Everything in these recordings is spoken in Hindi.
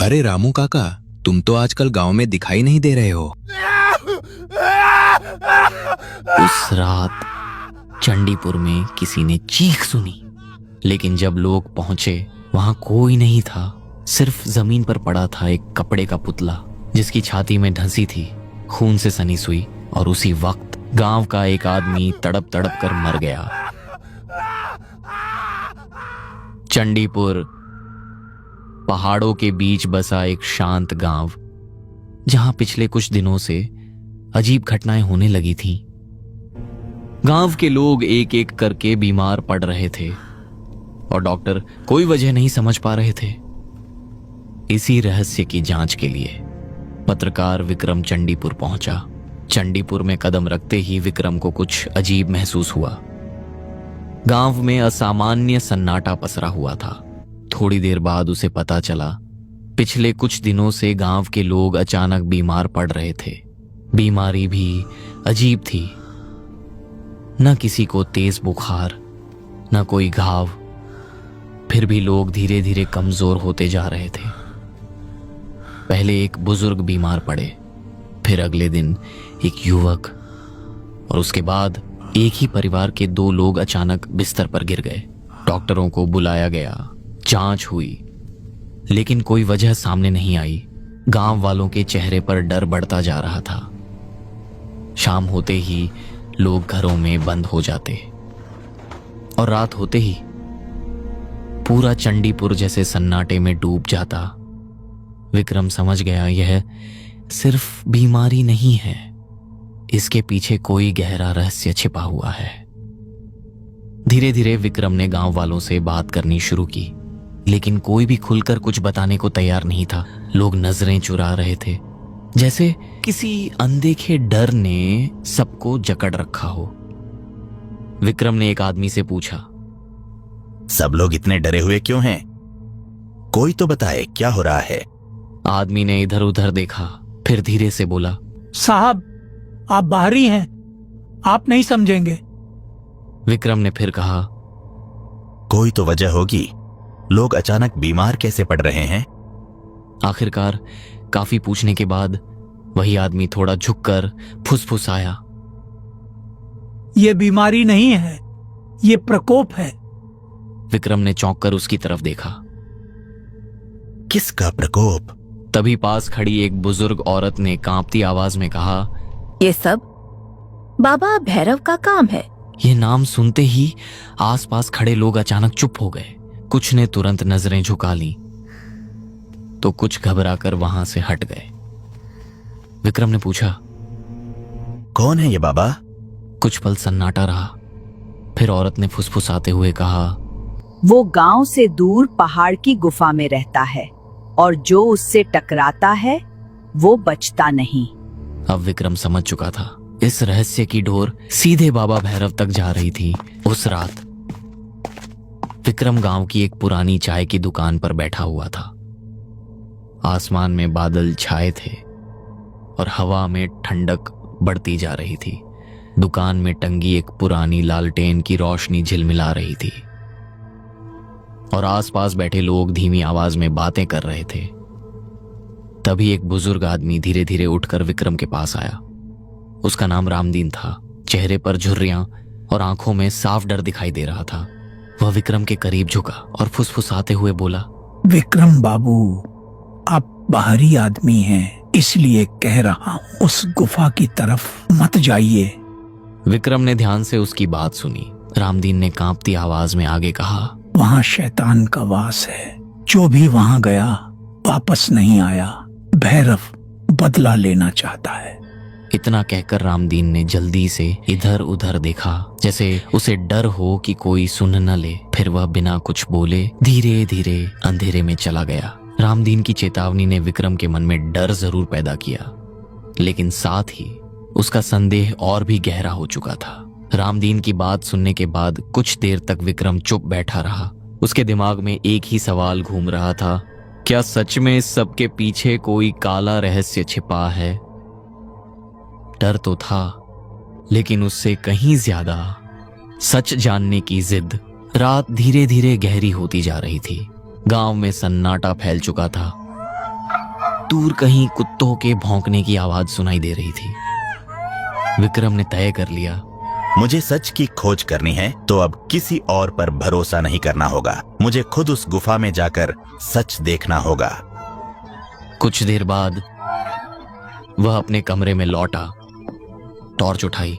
अरे रामू काका, तुम तो आजकल गांव में दिखाई नहीं दे रहे हो। उस रात चंडीपुर में किसी ने चीख सुनी, लेकिन जब लोग पहुंचे वहां कोई नहीं था। सिर्फ जमीन पर पड़ा था एक कपड़े का पुतला जिसकी छाती में धंसी थी, खून से सनी सुई। और उसी वक्त गांव का एक आदमी तड़प तड़प कर मर गया। चंडीपुर पहाड़ों के बीच बसा एक शांत गांव, जहां पिछले कुछ दिनों से अजीब घटनाएं होने लगी थीं। गांव के लोग एक एक करके बीमार पड़ रहे थे और डॉक्टर कोई वजह नहीं समझ पा रहे थे। इसी रहस्य की जांच के लिए पत्रकार विक्रम चंडीपुर पहुंचा। चंडीपुर में कदम रखते ही विक्रम को कुछ अजीब महसूस हुआ। गांव में असामान्य सन्नाटा पसरा हुआ था। थोड़ी देर बाद उसे पता चला, पिछले कुछ दिनों से गांव के लोग अचानक बीमार पड़ रहे थे। बीमारी भी अजीब थी, न किसी को तेज बुखार, न कोई घाव। फिर भी लोग धीरे धीरे कमजोर होते जा रहे थे। पहले एक बुजुर्ग बीमार पड़े, फिर अगले दिन एक युवक, और उसके बाद एक ही परिवार के 2 लोग अचानक बिस्तर पर गिर गए। डॉक्टरों को बुलाया गया, जांच हुई, लेकिन कोई वजह सामने नहीं आई। गांव वालों के चेहरे पर डर बढ़ता जा रहा था। शाम होते ही लोग घरों में बंद हो जाते और रात होते ही पूरा चंडीपुर जैसे सन्नाटे में डूब जाता। विक्रम समझ गया, यह सिर्फ बीमारी नहीं है, इसके पीछे कोई गहरा रहस्य छिपा हुआ है। धीरे धीरे विक्रम ने गांव वालों से बात करनी शुरू की, लेकिन कोई भी खुलकर कुछ बताने को तैयार नहीं था। लोग नजरें चुरा रहे थे, जैसे किसी अनदेखे डर ने सबको जकड़ रखा हो। विक्रम ने एक आदमी से पूछा, सब लोग इतने डरे हुए क्यों हैं? कोई तो बताए क्या हो रहा है? आदमी ने इधर उधर देखा, फिर धीरे से बोला, साहब, आप बाहरी हैं, आप नहीं समझेंगे। विक्रम ने फिर कहा, कोई तो वजह होगी, लोग अचानक बीमार कैसे पड़ रहे हैं? आखिरकार काफी पूछने के बाद वही आदमी थोड़ा झुककर फुसफुसाया, ये बीमारी नहीं है, ये प्रकोप है। विक्रम ने चौंक कर उसकी तरफ देखा। किसका प्रकोप? तभी पास खड़ी एक बुजुर्ग औरत ने कांपती आवाज में कहा, ये सब बाबा भैरव का काम है। ये नाम सुनते ही आसपास खड़े लोग अचानक चुप हो गए। कुछ ने तुरंत नजरें झुका ली, तो कुछ घबराकर वहां से हट गए। विक्रम ने पूछा, कौन है ये बाबा? कुछ पल सन्नाटा रहा, फिर औरत ने फुसफुसाते हुए कहा, वो गांव से दूर पहाड़ की गुफा में रहता है और जो उससे टकराता है वो बचता नहीं। अब विक्रम समझ चुका था, इस रहस्य की डोर सीधे बाबा भैरव तक जा रही थी। उस रात विक्रम गांव की एक पुरानी चाय की दुकान पर बैठा हुआ था। आसमान में बादल छाए थे और हवा में ठंडक बढ़ती जा रही थी। दुकान में टंगी एक पुरानी लालटेन की रोशनी झिलमिला रही थी और आसपास बैठे लोग धीमी आवाज में बातें कर रहे थे। तभी एक बुजुर्ग आदमी धीरे धीरे उठकर विक्रम के पास आया। उसका नाम रामदीन था। चेहरे पर झुर्रियां और आंखों में साफ डर दिखाई दे रहा था। वह विक्रम के करीब झुका और फुसफुसाते हुए बोला, विक्रम बाबू, आप बाहरी आदमी हैं, इसलिए कह रहा हूँ, उस गुफा की तरफ मत जाइए। विक्रम ने ध्यान से उसकी बात सुनी। रामदीन ने कांपती आवाज में आगे कहा, वहाँ शैतान का वास है, जो भी वहाँ गया वापस नहीं आया। भैरव बदला लेना चाहता है। इतना कहकर रामदीन ने जल्दी से इधर उधर देखा, जैसे उसे डर हो कि कोई सुन न ले। फिर वह बिना कुछ बोले धीरे धीरे अंधेरे में चला गया। रामदीन की चेतावनी ने विक्रम के मन में डर जरूर पैदा किया, लेकिन साथ ही उसका संदेह और भी गहरा हो चुका था। रामदीन की बात सुनने के बाद कुछ देर तक विक्रम चुप बैठा रहा। उसके दिमाग में एक ही सवाल घूम रहा था, क्या सच में इस सब के पीछे कोई काला रहस्य छिपा है? डर तो था, लेकिन उससे कहीं ज्यादा सच जानने की जिद। रात धीरे धीरे गहरी होती जा रही थी। गांव में सन्नाटा फैल चुका था। दूर कहीं कुत्तों के भौंकने की आवाज सुनाई दे रही थी। विक्रम ने तय कर लिया, मुझे सच की खोज करनी है तो अब किसी और पर भरोसा नहीं करना होगा। मुझे खुद उस गुफा में जाकर सच देखना होगा। कुछ देर बाद वह अपने कमरे में लौटा, टॉर्च उठाई,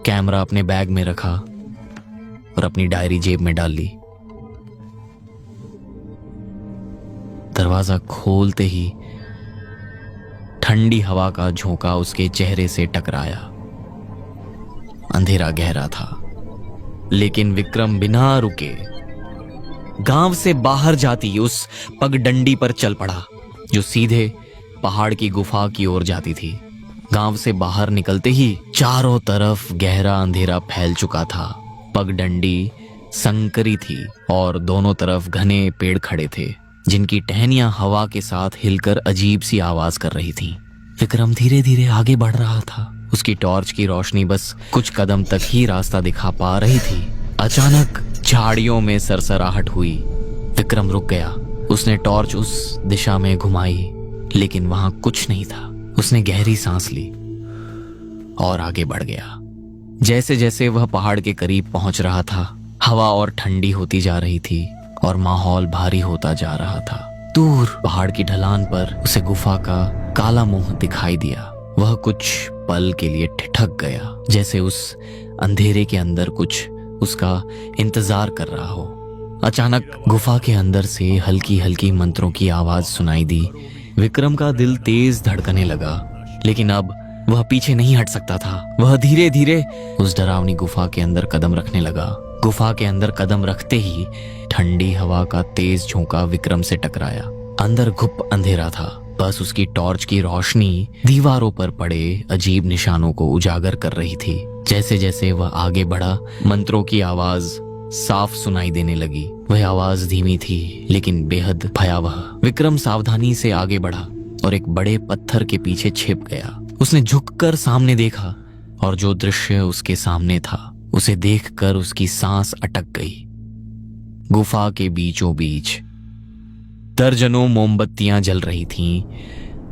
कैमरा अपने बैग में रखा और अपनी डायरी जेब में डाल ली। दरवाजा खोलते ही ठंडी हवा का झोंका उसके चेहरे से टकराया। अंधेरा गहरा था, लेकिन विक्रम बिना रुके गांव से बाहर जाती उस पगडंडी पर चल पड़ा जो सीधे पहाड़ की गुफा की ओर जाती थी। गांव से बाहर निकलते ही चारों तरफ गहरा अंधेरा फैल चुका था। पगडंडी संकरी थी और दोनों तरफ घने पेड़ खड़े थे जिनकी टहनियां हवा के साथ हिलकर अजीब सी आवाज कर रही थी। विक्रम धीरे धीरे आगे बढ़ रहा था। उसकी टॉर्च की रोशनी बस कुछ कदम तक ही रास्ता दिखा पा रही थी। अचानक झाड़ियों में सरसराहट हुई। विक्रम रुक गया। उसने टॉर्च उस दिशा में घुमाई, लेकिन वहां कुछ नहीं था। उसने गहरी सांस ली और आगे बढ़ गया। जैसे जैसे वह पहाड़ के करीब पहुंच रहा था, हवा और ठंडी होती जा रही थी और माहौल भारी होता जा रहा था। दूर पहाड़ की ढलान पर उसे गुफा का काला मुंह दिखाई दिया। वह कुछ पल के लिए ठिठक गया, जैसे उस अंधेरे के अंदर कुछ उसका इंतजार कर रहा हो। अचानक गुफा के अंदर से हल्की हल्की मंत्रों की आवाज सुनाई दी। विक्रम का दिल तेज धड़कने लगा, लेकिन अब वह पीछे नहीं हट सकता था। वह धीरे धीरे उस डरावनी गुफा के अंदर कदम रखने लगा। गुफा के अंदर कदम रखते ही ठंडी हवा का तेज झोंका विक्रम से टकराया। अंदर घुप अंधेरा था, बस उसकी टॉर्च की रोशनी दीवारों पर पड़े अजीब निशानों को उजागर कर रही थी। जैसे जैसे वह आगे बढ़ा, मंत्रों की आवाज साफ सुनाई देने लगी। वह आवाज धीमी थी लेकिन बेहद भयावह। विक्रम सावधानी से आगे बढ़ा और एक बड़े पत्थर के पीछे छिप गया। उसने झुककर सामने देखा और जो दृश्य उसके सामने था उसे देखकर उसकी सांस अटक गई। गुफा के बीचों बीच दर्जनों मोमबत्तियां जल रही थीं।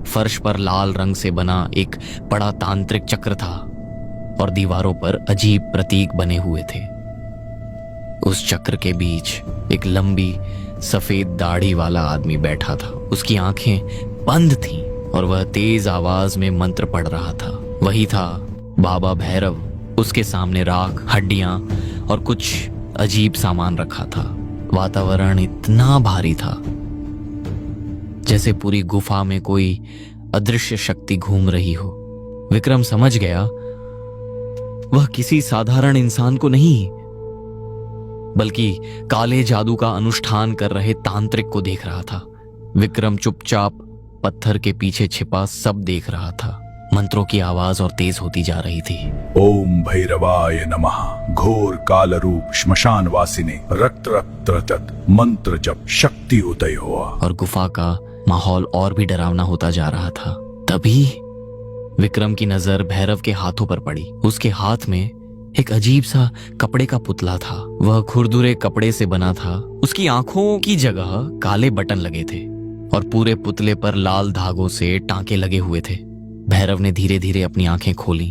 फर्श पर लाल रंग से बना एक बड़ा तांत्रिक चक्र था और दीवारों पर अजीब प्रतीक बने हुए थे। उस चक्र के बीच एक लंबी सफेद दाढ़ी वाला आदमी बैठा था। उसकी आंखें बंद थीं और वह तेज आवाज में मंत्र पढ़ रहा था। वही था बाबा भैरव। उसके सामने राख, हड्डियां और कुछ अजीब सामान रखा था। वातावरण इतना भारी था जैसे पूरी गुफा में कोई अदृश्य शक्ति घूम रही हो। विक्रम समझ गया वह किसी साधारण इंसान को नहीं, बल्कि काले जादू का अनुष्ठान कर रहे तांत्रिक को देख रहा था। विक्रम चुपचाप पत्थर के पीछे छिपा सब देख रहा था। मंत्रों की आवाज और तेज होती जा रही थी। ओम भैरवाय नमः। घोर काल रूप श्मशान वासिने रक्त रक्त रतत मंत्र जप शक्ति उदय हुआ। और गुफा का माहौल और भी डरावना होता जा रहा था। तभी विक्रम की नजर भैरव के हाथों पर पड़ी। उसके हाथ में एक अजीब सा कपड़े का पुतला था। वह खुरदुरे कपड़े से बना था। उसकी आंखों की जगह काले बटन लगे थे और पूरे पुतले पर लाल धागों से टांके लगे हुए थे। भैरव ने धीरे धीरे अपनी आंखें खोली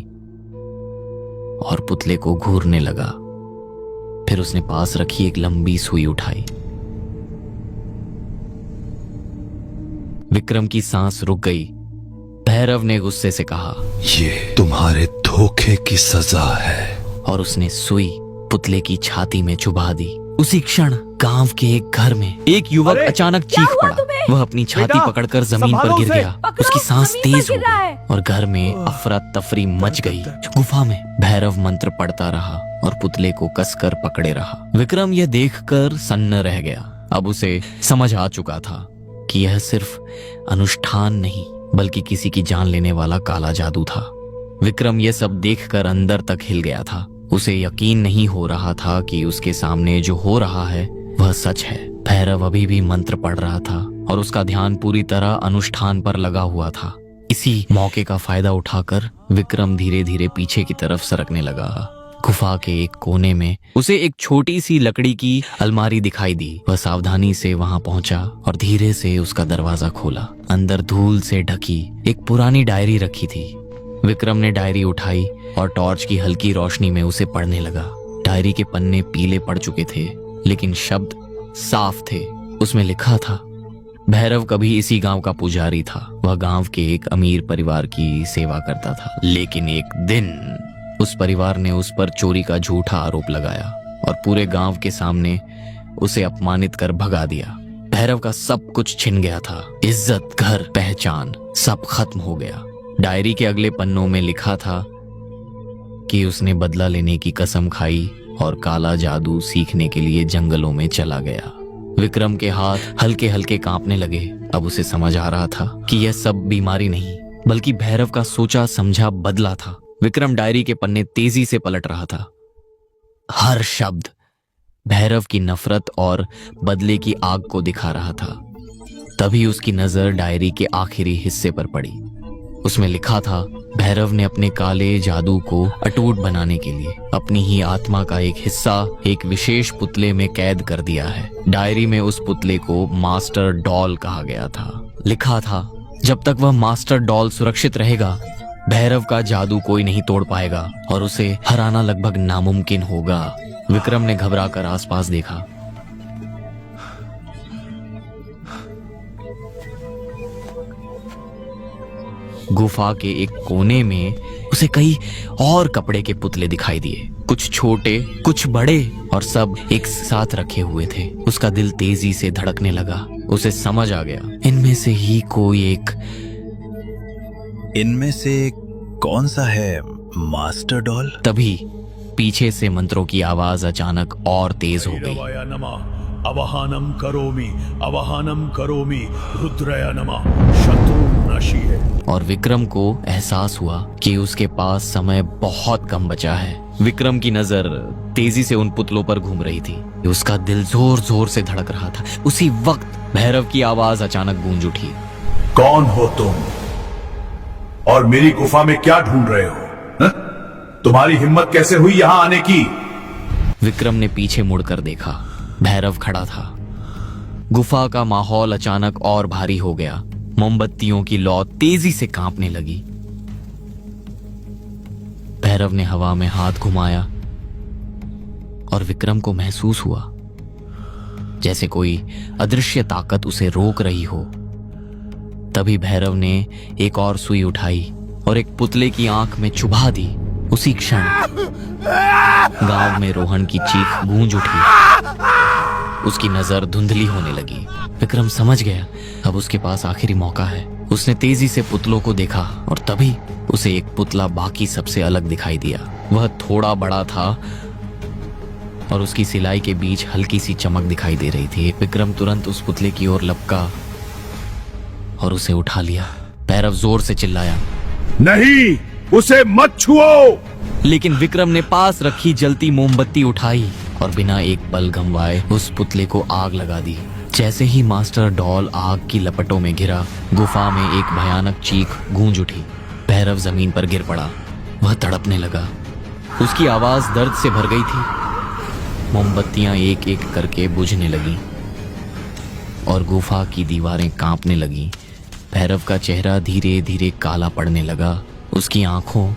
और पुतले को घूरने लगा। फिर उसने पास रखी एक लंबी सुई उठाई। विक्रम की सांस रुक गई। भैरव ने गुस्से से कहा, ये तुम्हारे धोखे की सजा है। और उसने सुई पुतले की छाती में चुभा दी। उसी क्षण गांव के एक घर में एक युवक अचानक चीख पड़ा। वह अपनी छाती पकड़कर जमीन पर गिर गया। उसकी सांस तेज हो गई और घर में अफरा तफरी मच गई। गुफा में भैरव मंत्र पढ़ता रहा और पुतले को कसकर पकड़े रहा। विक्रम यह देखकर सन्न रह गया। अब उसे समझ आ चुका था कि यह सिर्फ अनुष्ठान नहीं बल्कि किसी की जान लेने वाला काला जादू था। विक्रम यह सब देखकर अंदर तक हिल गया था। उसे यकीन नहीं हो रहा था कि उसके सामने जो हो रहा है वह सच है। भैरव अभी भी मंत्र पढ़ रहा था और उसका ध्यान पूरी तरह अनुष्ठान पर लगा हुआ था। इसी मौके का फायदा उठाकर विक्रम धीरे धीरे पीछे की तरफ सरकने लगा। गुफा के एक कोने में उसे एक छोटी सी लकड़ी की अलमारी दिखाई दी। वह सावधानी से वहां पहुंचा और धीरे से उसका दरवाजा खोला। अंदर धूल से ढकी एक पुरानी डायरी रखी थी। विक्रम ने डायरी उठाई और टॉर्च की हल्की रोशनी में उसे पढ़ने लगा। डायरी के पन्ने पीले पड़ चुके थे, लेकिन शब्द साफ थे। उसमें लिखा था, भैरव कभी इसी गांव का पुजारी था। वह गांव के एक अमीर परिवार की सेवा करता था, लेकिन एक दिन उस परिवार ने उस पर चोरी का झूठा आरोप लगाया और पूरे गांव के सामने उसे अपमानित कर भगा दिया। भैरव का सब कुछ छिन गया था। इज्जत, घर, पहचान सब खत्म हो गया। डायरी के अगले पन्नों में लिखा था कि उसने बदला लेने की कसम खाई और काला जादू सीखने के लिए जंगलों में चला गया। विक्रम के हाथ हल्के हल्के कांपने लगे। अब उसे समझ आ रहा था कि यह सब बीमारी नहीं, बल्कि भैरव का सोचा समझा बदला था। विक्रम डायरी के पन्ने तेजी से पलट रहा था। हर शब्द भैरव की नफरत और बदले की आग को दिखा रहा था। तभी उसकी नजर डायरी के आखिरी हिस्से पर पड़ी। उसमें लिखा था, भैरव ने अपने काले जादू को अटूट बनाने के लिए अपनी ही आत्मा का एक हिस्सा एक विशेष पुतले में कैद कर दिया है। डायरी में उस पुतले को मास्टर डॉल कहा गया था। लिखा था, जब तक वह मास्टर डॉल सुरक्षित रहेगा, भैरव का जादू कोई नहीं तोड़ पाएगा और उसे हराना लगभग नामुमकिन होगा। विक्रम ने घबराकर आसपास देखा। गुफा के एक कोने में उसे कई और कपड़े के पुतले दिखाई दिए, कुछ छोटे, कुछ बड़े, और सब एक साथ रखे हुए थे। उसका दिल तेजी से धड़कने लगा। उसे समझ आ गया, इनमें से ही कोई एक। इनमें से कौन सा है मास्टर डॉल? तभी पीछे से मंत्रों की आवाज अचानक और तेज हो गई। भैरवाय नमः अवहानम करोमि रुद्रय नमः शत्रु नशीय। और विक्रम को एहसास हुआ कि उसके पास समय बहुत कम बचा है। विक्रम की नजर तेजी से उन पुतलों पर घूम रही थी। उसका दिल जोर जोर से धड़क रहा था। उसी वक्त भैरव की आवाज अचानक गूंज उठी। कौन हो तुम और मेरी गुफा में क्या ढूंढ रहे हो? हा? तुम्हारी हिम्मत कैसे हुई यहां आने की? विक्रम ने पीछे मुड़कर देखा। भैरव खड़ा था। गुफा का माहौल अचानक और भारी हो गया। मोमबत्तियों की लौ तेजी से कांपने लगी। भैरव ने हवा में हाथ घुमाया और विक्रम को महसूस हुआ जैसे कोई अदृश्य ताकत उसे रोक रही हो। तभी भैरव ने एक और सुई उठाई और एक पुतले की आंख में चुभा दी। उसी क्षण गांव में रोहन की चीख गूंज उठी। उसकी नजर धुंधली होने लगी। विक्रम समझ गया, अब उसके पास आखिरी मौका है। उसने तेजी से पुतलों को देखा और तभी उसे एक पुतला बाकी सबसे अलग दिखाई दिया। वह थोड़ा बड़ा था और उसकी सिलाई के बीच हल्की सी चमक दिखाई दे रही थी। विक्रम तुरंत उस पुतले की ओर लपका और उसे उठा लिया। भैरव जोर से चिल्लाया, नहीं, उसे मत छुओ। लेकिन विक्रम ने पास रखी जलती मोमबत्ती उठाई और बिना एक पल गंवाए उस पुतले को आग लगा दी। जैसे ही मास्टर डॉल आग की लपटों में घिरा, गुफा में एक भयानक चीख गूंज उठी। भैरव जमीन पर गिर पड़ा। वह तड़पने लगा। उसकी आवाज दर्द से भर गई थी। मोमबत्तियां एक एक करके बुझने लगी और गुफा की दीवारें कांपने लगी। भैरव का चेहरा धीरे धीरे काला पड़ने लगा। उसकी आंखों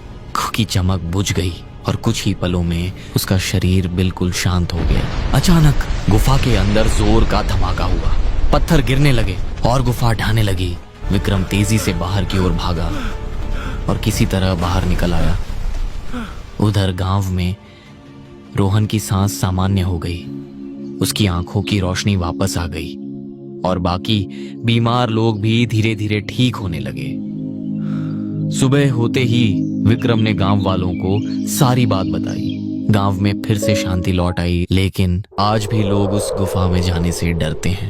की चमक बुझ गई और कुछ ही पलों में उसका शरीर बिल्कुल शांत हो गया। अचानक गुफा के अंदर जोर का धमाका हुआ। पत्थर गिरने लगे और गुफा ढहने लगी। विक्रम तेजी से बाहर की ओर भागा और किसी तरह बाहर निकल आया। उधर गांव में रोहन की सांस सामान्य हो गई। उसकी आंखों की रोशनी वापस आ गई और बाकी बीमार लोग भी धीरे धीरे ठीक होने लगे। सुबह होते ही विक्रम ने गांव वालों को सारी बात बताई। गांव में फिर से शांति लौट आई, लेकिन आज भी लोग उस गुफा में जाने से डरते हैं।